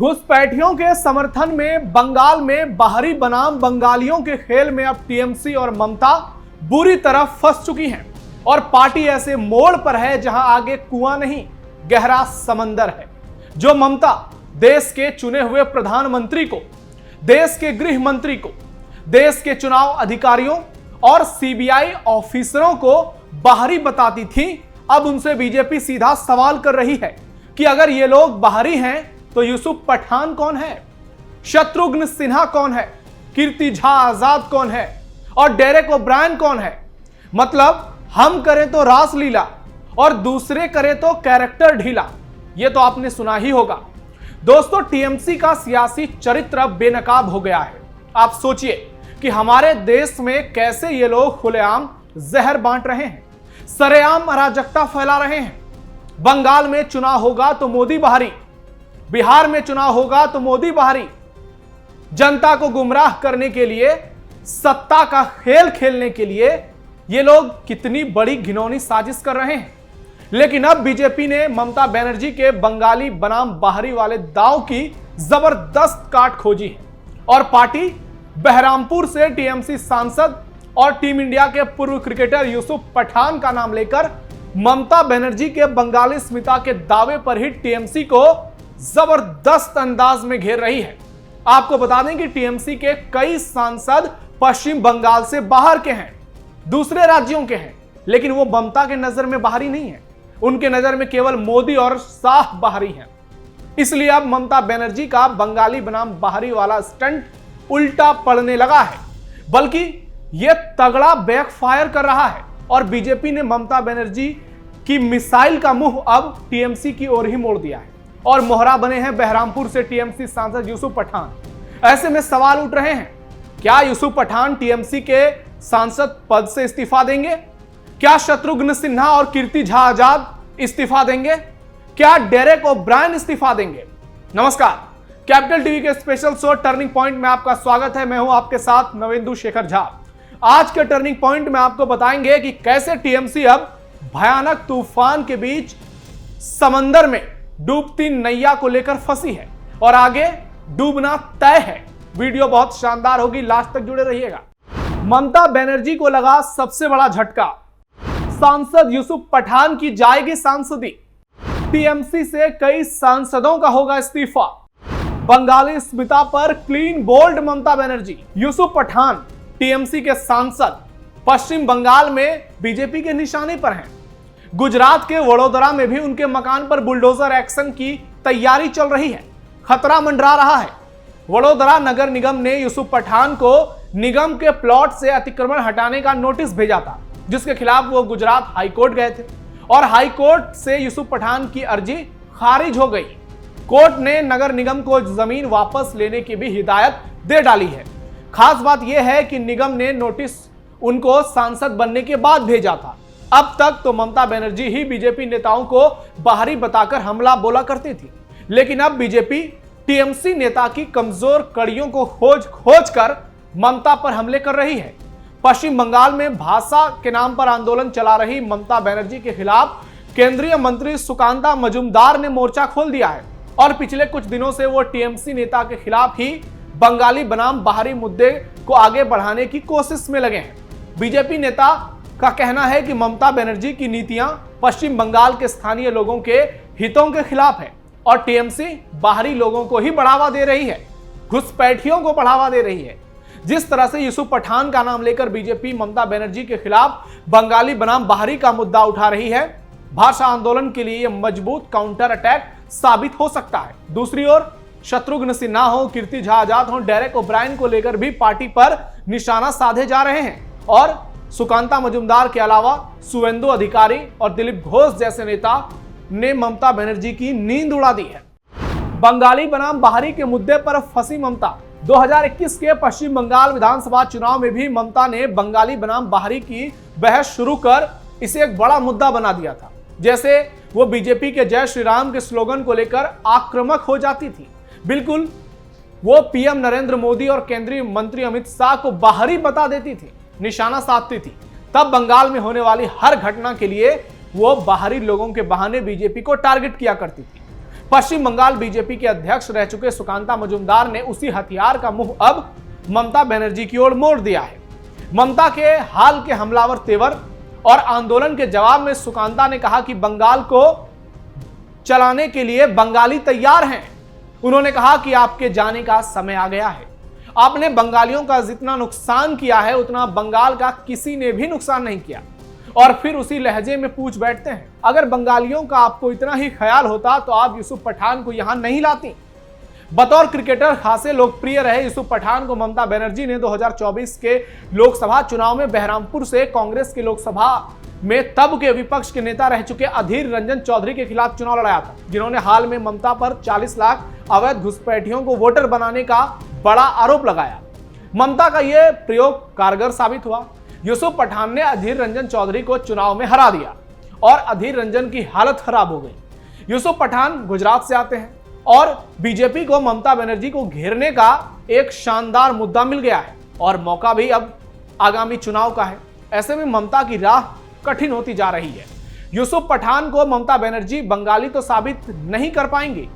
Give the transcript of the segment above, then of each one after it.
घुसपैठियों के समर्थन में बंगाल में बाहरी बनाम बंगालियों के खेल में अब टीएमसी और ममता बुरी तरह फंस चुकी हैं और पार्टी ऐसे मोड़ पर है जहां आगे कुआं नहीं गहरा समंदर है। जो ममता देश के चुने हुए प्रधानमंत्री को, देश के गृह मंत्री को, देश के चुनाव अधिकारियों और सीबीआई ऑफिसरों को बाहरी बताती थी, अब उनसे बीजेपी सीधा सवाल कर रही है कि अगर ये लोग बाहरी हैं तो यूसुफ पठान कौन है, शत्रुघ्न सिन्हा कौन है, कीर्ति झा आजाद कौन है और डेरेक ओब्रायन कौन है। मतलब हम करें तो रासलीला और दूसरे करें तो कैरेक्टर ढीला। यह तो आपने सुना ही होगा। दोस्तों, टीएमसी का सियासी चरित्र बेनकाब हो गया है। आप सोचिए कि हमारे देश में कैसे ये लोग खुलेआम जहर बांट रहे हैं, सरेआम अराजकता फैला रहे हैं। बंगाल में चुनाव होगा तो मोदी बाहरी, बिहार में चुनाव होगा तो मोदी बाहरी। जनता को गुमराह करने के लिए, सत्ता का खेल खेलने के लिए ये लोग कितनी बड़ी घिनौनी साजिश कर रहे हैं। लेकिन अब बीजेपी ने ममता बनर्जी के बंगाली बनाम बाहरी वाले दांव की जबरदस्त काट खोजी है और पार्टी बहरामपुर से टीएमसी सांसद और टीम इंडिया के पूर्व क्रिकेटर यूसुफ पठान का नाम लेकर ममता बनर्जी के बंगाली स्मिता के दावे पर ही टीएमसी को जबरदस्त अंदाज में घेर रही है। आपको बता दें कि टीएमसी के कई सांसद पश्चिम बंगाल से बाहर के हैं, दूसरे राज्यों के हैं, लेकिन वो ममता के नजर में बाहरी नहीं है। उनके नजर में केवल मोदी और शाह बाहरी हैं। इसलिए अब ममता बनर्जी का बंगाली बनाम बाहरी वाला स्टंट उल्टा पड़ने लगा है, बल्कि यह तगड़ा बैकफायर कर रहा है और बीजेपी ने ममता बनर्जी की मिसाइल का मुंह अब टीएमसी की ओर ही मोड़ दिया है और मोहरा बने हैं बहरामपुर से टीएमसी सांसद यूसुफ पठान। ऐसे में सवाल उठ रहे हैं, क्या यूसुफ पठान टीएमसी के सांसद पद से इस्तीफा देंगे? क्या शत्रुघ्न सिन्हा और कीर्ति झा आजाद इस्तीफा देंगे? क्या डेरेक ओब्रायन इस्तीफा देंगे? नमस्कार, कैपिटल टीवी के स्पेशल शो टर्निंग पॉइंट में आपका स्वागत है। मैं हूं आपके साथ नवेंदु शेखर झा। आज के टर्निंग पॉइंट में आपको बताएंगे कि कैसे टीएमसी अब भयानक तूफान के बीच समंदर में डूबती नैया को लेकर फंसी है और आगे डूबना तय है। वीडियो बहुत शानदार होगी, लास्ट तक जुड़े रहिएगा। ममता बनर्जी को लगा सबसे बड़ा झटका, सांसद यूसुफ पठान की जाएगी सांसदी। टीएमसी से कई सांसदों का होगा इस्तीफा। बंगाली स्मिता पर clean bowled Mamata Banerjee. Yusuf Pathan TMC के सांसद पश्चिम बंगाल में बीजेपी के निशाने पर हैं। गुजरात के वडोदरा में भी उनके मकान पर बुलडोजर एक्शन की तैयारी चल रही है। खतरा मंडरा रहा है। वडोदरा नगर निगम ने यूसुफ पठान को निगम के प्लॉट से अतिक्रमण हटाने का नोटिस भेजा था, जिसके खिलाफ वो गुजरात हाईकोर्ट गए थे और हाईकोर्ट से यूसुफ पठान की अर्जी खारिज हो गई। कोर्ट ने नगर निगम को जमीन वापस लेने की भी हिदायत दे डाली है। खास बात यह है कि निगम ने नोटिस उनको सांसद बनने के बाद भेजा था। अब तक तो ममता बनर्जी ही बीजेपी नेताओं को बाहरी बताकर हमला बोला करती थी, लेकिन अब बीजेपी टीएमसी नेता की कमजोर कड़ियों को खोज कर ममता पर हमले कर रही है। पश्चिम बंगाल में भाषा के नाम पर आंदोलन चला रही ममता बनर्जी के खिलाफ केंद्रीय मंत्री सुकांता मजुमदार ने मोर्चा खोल दिया है और पिछले कुछ दिनों से वो टीएमसी नेता के खिलाफ ही बंगाली बनाम बाहरी मुद्दे को आगे बढ़ाने की कोशिश में लगे हैं। बीजेपी नेता का कहना है कि ममता बनर्जी की नीतियां पश्चिम बंगाल के स्थानीय लोगों के हितों के खिलाफ है और टीएमसी बाहरी लोगों को ही बढ़ावा दे रही है, घुसपैठियों को बढ़ावा दे रही है। जिस तरह से यूसुफ पठान का नाम लेकर बीजेपी ममता बनर्जी के खिलाफ बंगाली बनाम बाहरी का मुद्दा उठा रही है, भाषा आंदोलन के लिए यह मजबूत काउंटर अटैक साबित हो सकता है। दूसरी ओर शत्रुघ्न सिन्हा हो, कीर्ति झा आजाद हो, डेरेक ओब्रायन को लेकर भी पार्टी पर निशाना साधे जा रहे हैं और सुकांता मजुमदार के अलावा सुवेंदु अधिकारी और दिलीप घोष जैसे नेता ने ममता बनर्जी की नींद उड़ा दी है। बंगाली बनाम बाहरी के मुद्दे पर फंसी ममता। 2021 के पश्चिम बंगाल विधानसभा चुनाव में भी ममता ने बंगाली बनाम बाहरी की बहस शुरू कर इसे एक बड़ा मुद्दा बना दिया था। जैसे वो बीजेपी के जय श्री राम के स्लोगन को लेकर आक्रामक हो जाती थी। बिल्कुल वो पीएम नरेंद्र मोदी और केंद्रीय मंत्री अमित शाह को बाहरी बता देती थी, निशाना साधती थी। तब बंगाल में होने वाली हर घटना के लिए वो बाहरी लोगों के बहाने बीजेपी को टारगेट किया करती थी। पश्चिम बंगाल बीजेपी के अध्यक्ष रह चुके सुकांता मजूमदार ने उसी हथियार का मुंह अब ममता बनर्जी की ओर मोड़ दिया है। ममता के हाल के हमलावर तेवर और आंदोलन के जवाब में सुकांता ने कहा कि बंगाल को चलाने के लिए बंगाली तैयार हैं। उन्होंने कहा कि आपके जाने का समय आ गया है। आपने बंगालियों का जितना नुकसान किया है उतना बंगाल का किसी ने भी नुकसान नहीं किया। और फिर उसी लहजे में पूछ बैठते हैं, अगर बंगालियों का आपको इतना ही ख्याल होता तो आप यूसुफ पठान को यहां नहीं लाती। बतौर क्रिकेटर खासे लोकप्रिय रहे यूसुफ पठान को ममता बनर्जी ने 2024 के लोकसभा चुनाव में बहरामपुर से कांग्रेस के लोकसभा में तब के विपक्ष के नेता रह चुके अधीर रंजन चौधरी के खिलाफ चुनाव लड़ाया था, जिन्होंने हाल में ममता पर 40 लाख अवैध घुसपैठियों को वोटर बनाने का बड़ा आरोप लगाया। ममता का यह प्रयोग कारगर साबित हुआ। यूसुफ पठान ने अधीर रंजन चौधरी को चुनाव में हरा दिया और अधीर रंजन की हालत खराब हो गई। यूसुफ पठान गुजरात से आते हैं और बीजेपी को ममता बनर्जी को घेरने का एक शानदार मुद्दा मिल गया है और मौका भी अब आगामी चुनाव का है। ऐसे में ममता की राह कठिन होती जा रही है। यूसुफ पठान को ममता बनर्जी बंगाली तो साबित नहीं कर पाएंगे,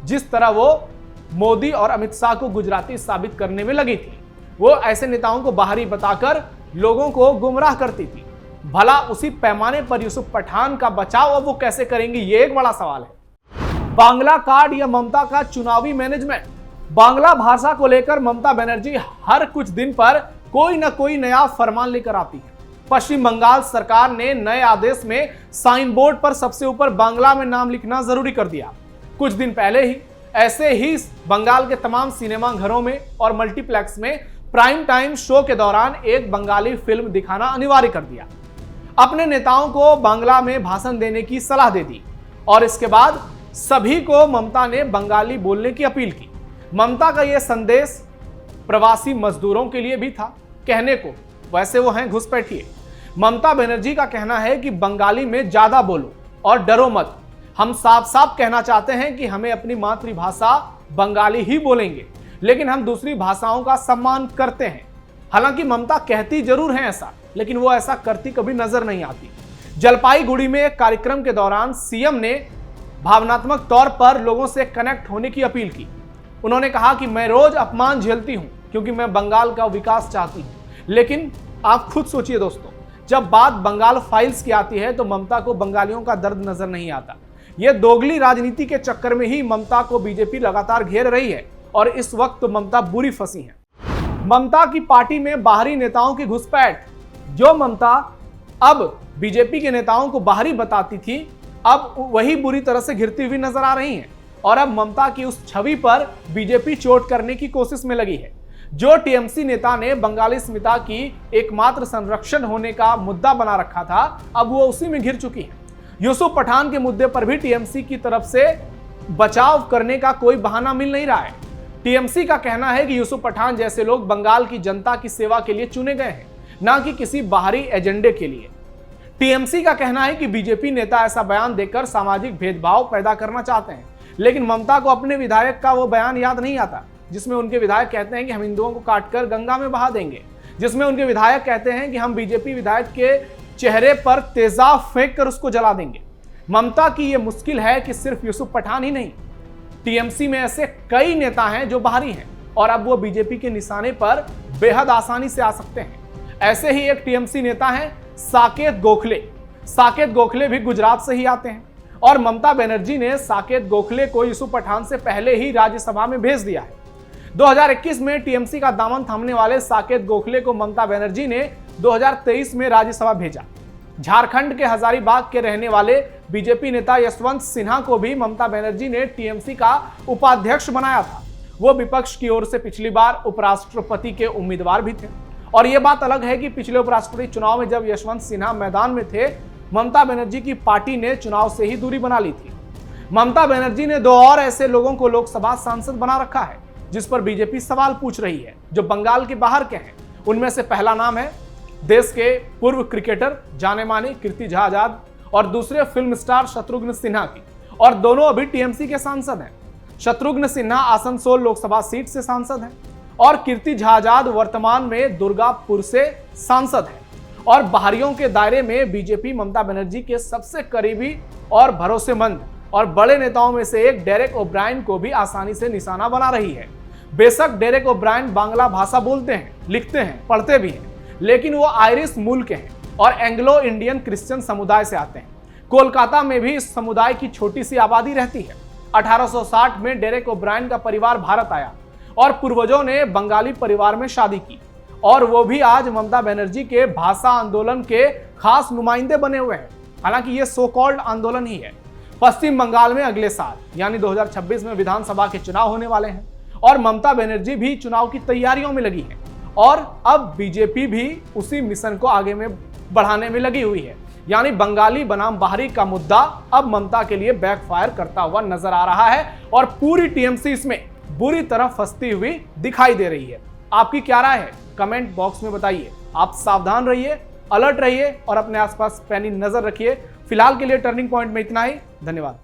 जिस तरह वो मोदी और अमित शाह को गुजराती साबित करने में लगी थी। वो ऐसे नेताओं को बाहरी बताकर लोगों को गुमराह करती थी। भला उसी पैमाने पर यूसुफ पठान का बचाव अब वो कैसे करेंगे, ये एक बड़ा सवाल है। बांग्ला कार्ड या ममता का चुनावी मैनेजमेंट। बांग्ला भाषा को लेकर ममता बनर्जी हर कुछ दिन पर कोई ना कोई नया फरमान लेकर आती है। पश्चिम बंगाल सरकार ने नए आदेश में साइन बोर्ड पर सबसे ऊपर बांग्ला में नाम लिखना जरूरी कर दिया। कुछ दिन पहले ही ऐसे ही बंगाल के तमाम सिनेमा घरों में और मल्टीप्लेक्स में प्राइम टाइम शो के दौरान एक बंगाली फिल्म दिखाना अनिवार्य कर दिया। अपने नेताओं को बांग्ला में भाषण देने की सलाह दे दी और इसके बाद सभी को ममता ने बंगाली बोलने की अपील की। ममता का यह संदेश प्रवासी मजदूरों के लिए भी था कहने को, वैसे वो हैं घुसपैठिए। ममता बनर्जी का कहना है कि बंगाली में ज्यादा बोलो और डरो मत। हम साफ साफ कहना चाहते हैं कि हमें अपनी मातृभाषा बंगाली ही बोलेंगे, लेकिन हम दूसरी भाषाओं का सम्मान करते हैं। हालांकि ममता कहती जरूर है ऐसा, लेकिन वो ऐसा करती कभी नजर नहीं आती। जलपाईगुड़ी में एक कार्यक्रम के दौरान सीएम ने भावनात्मक तौर पर लोगों से कनेक्ट होने की अपील की। उन्होंने कहा कि मैं रोज अपमान झेलती हूं क्योंकि मैं बंगाल का विकास चाहती हूं, लेकिन आप खुद सोचिए दोस्तों, जब बात बंगाल फाइल्स की आती है तो ममता को बंगालियों का दर्द नजर नहीं आता। यह दोगली राजनीति के चक्कर में ही ममता को बीजेपी लगातार घेर रही है और इस वक्त तो ममता बुरी फंसी है। ममता की पार्टी में बाहरी नेताओं की घुसपैठ। जो ममता अब बीजेपी के नेताओं को बाहरी बताती थी, अब वही बुरी तरह से घिरती हुई नजर आ रही हैं और अब ममता की उस छवि पर बीजेपी चोट करने की कोशिश में लगी है। जो टीएमसी नेता ने बंगाली अस्मिता की एकमात्र संरक्षण होने का मुद्दा बना रखा था, अब वो उसी में घिर चुकी है। यूसुफ पठान के मुद्दे पर भी टीएमसी की तरफ से बचाव करने का कोई बहाना मिल नहीं रहा है। टीएमसी का कहना है कि यूसुफ पठान जैसे लोग बंगाल की जनता की सेवा के लिए चुने गए हैं, ना कि किसी बाहरी एजेंडे के लिए। टीएमसी का कहना है कि बीजेपी नेता ऐसा बयान देकर सामाजिक भेदभाव पैदा करना चाहते हैं, लेकिन ममता को अपने विधायक का वो बयान याद नहीं आता जिसमें उनके विधायक कहते हैं कि हम हिंदुओं को काटकर गंगा में बहा देंगे, जिसमें उनके विधायक कहते हैं कि हम बीजेपी विधायक के चेहरे पर तेजाब फेंक कर उसको जला देंगे। ममता की यह मुश्किल है कि सिर्फ यूसुफ पठान ही नहीं, टीएमसी में ऐसे कई नेता हैं जो बाहरी हैं और अब वो बीजेपी के निशाने पर बेहद आसानी से आ सकते हैं। ऐसे ही एक टीएमसी नेता हैं साकेत गोखले। साकेत गोखले भी गुजरात से ही आते हैं और ममता बनर्जी ने साकेत गोखले को यूसुफ पठान से पहले ही राज्यसभा में भेज दिया है। 2021 में टीएमसी का दामन थामने वाले साकेत गोखले को ममता बनर्जी ने 2023 में राज्यसभा भेजा। झारखंड के हजारीबाग के रहने वाले बीजेपी नेता यशवंत सिन्हा को भी ममता बनर्जी ने टीएमसी का उपाध्यक्ष बनाया था। वो विपक्ष की ओर से पिछली बार उपराष्ट्रपति के उम्मीदवार भी थे और यह बात अलग है कि पिछले उपराष्ट्रपति चुनाव में जब यशवंत सिन्हा मैदान में थे, ममता बनर्जी की पार्टी ने चुनाव से ही दूरी बना ली थी। ममता बनर्जी ने दो और ऐसे लोगों को लोकसभा सांसद बना रखा है जिस पर बीजेपी सवाल पूछ रही है, जो बंगाल के बाहर के हैं। उनमें से पहला नाम है देश के पूर्व क्रिकेटर जाने माने कीर्ति झा आजाद और दूसरे फिल्म स्टार शत्रुघ्न सिन्हा की, और दोनों अभी टीएमसी के सांसद हैं। शत्रुघ्न सिन्हा आसनसोल लोकसभा सीट से सांसद हैं और कीर्ति झा आजाद वर्तमान में दुर्गापुर से सांसद हैं और बाहरियों के दायरे में बीजेपी ममता बनर्जी के सबसे करीबी और भरोसेमंद और बड़े नेताओं में से एक डेरेक ओब्रायन को भी आसानी से निशाना बना रही है। बेशक डेरेक ओब्रायन बांग्ला भाषा बोलते हैं, लिखते हैं, पढ़ते भी हैं, लेकिन वो आयरिश मूल के हैं और एंग्लो इंडियन क्रिश्चियन समुदाय से आते हैं। कोलकाता में भी इस समुदाय की छोटी सी आबादी रहती है। 1860 में डेरेक ओब्रायन का परिवार भारत आया और पूर्वजों ने बंगाली परिवार में शादी की और वो भी आज ममता बनर्जी के भाषा आंदोलन के खास नुमाइंदे बने हुए हैं। हालांकि ये सो कॉल्ड आंदोलन ही है। पश्चिम बंगाल में अगले साल यानी 2026 में विधानसभा के चुनाव होने वाले हैं और ममता बनर्जी भी चुनाव की तैयारियों में लगी है और अब बीजेपी भी उसी मिशन को आगे में बढ़ाने में लगी हुई है। यानी बंगाली बनाम बाहरी का मुद्दा अब ममता के लिए बैकफायर करता हुआ नजर आ रहा है और पूरी टीएमसी इसमें बुरी तरह फंसती हुई दिखाई दे रही है। आपकी क्या राय है? कमेंट बॉक्स में बताइए। आप सावधान रहिए, अलर्ट रहिए और अपने आसपास पैनी नजर रखिए। फिलहाल के लिए टर्निंग पॉइंट में इतना ही। धन्यवाद।